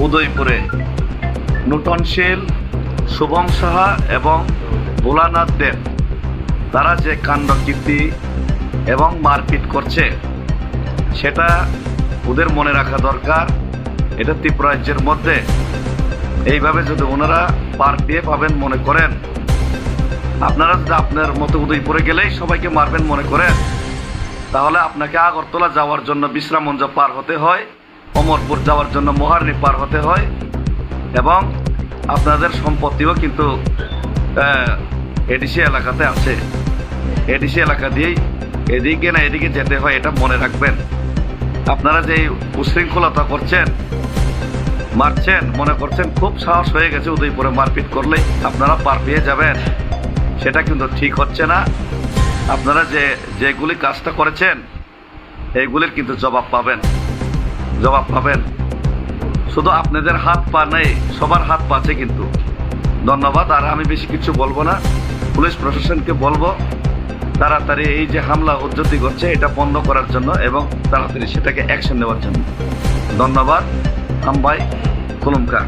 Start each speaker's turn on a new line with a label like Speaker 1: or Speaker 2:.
Speaker 1: উদয়পুরে নূতন শীল, শুভম সাহা এবং ভোলানাথ দেব তারা যে কাণ্ডকীর্তি এবং মারপিট করছে সেটা ওদের মনে রাখা দরকার। এটা ত্রিপুরাজ্যের মধ্যে এইভাবে যদি ওনারা পার পেয়ে পাবেন মনে করেন, আপনারা যদি আপনার মতো উদয়পুরে গেলেই সবাইকে মারবেন মনে করেন, তাহলে আপনাকে আগরতলা যাওয়ার জন্য বিশ্রামঞ্জ পার হতে হয়, অমরপুর যাওয়ার জন্য মহারণী পার হতে হয়, এবং আপনাদের সম্পত্তিও কিন্তু এডিসি এলাকাতে আছে। এডিসি এলাকা দিয়েই এদিকে না এদিকে যেতে হয়, এটা মনে রাখবেন। আপনারা যে উশৃঙ্খলতা করছেন, মারছেন, মনে করছেন খুব সাহস হয়ে গেছে উদয়পুরে মারপিট করলেই আপনারা পার পেয়ে যাবেন, সেটা কিন্তু ঠিক হচ্ছে না। আপনারা যেগুলি কাজটা করেছেন এইগুলির কিন্তু জবাব পাবেন। শুধু আপনাদের হাত পা নেই, সবার হাত পা আছে কিন্তু। ধন্যবাদ। আর আমি বেশি কিছু বলবো না, পুলিশ প্রশাসনকে বলবো তাড়াতাড়ি এই যে হামলা উদ্ধতি করছে এটা বন্ধ করার জন্য এবং তাড়াতাড়ি সেটাকে অ্যাকশন নেওয়ার জন্য। ধন্যবাদ। আম্বাই কুলুমকা।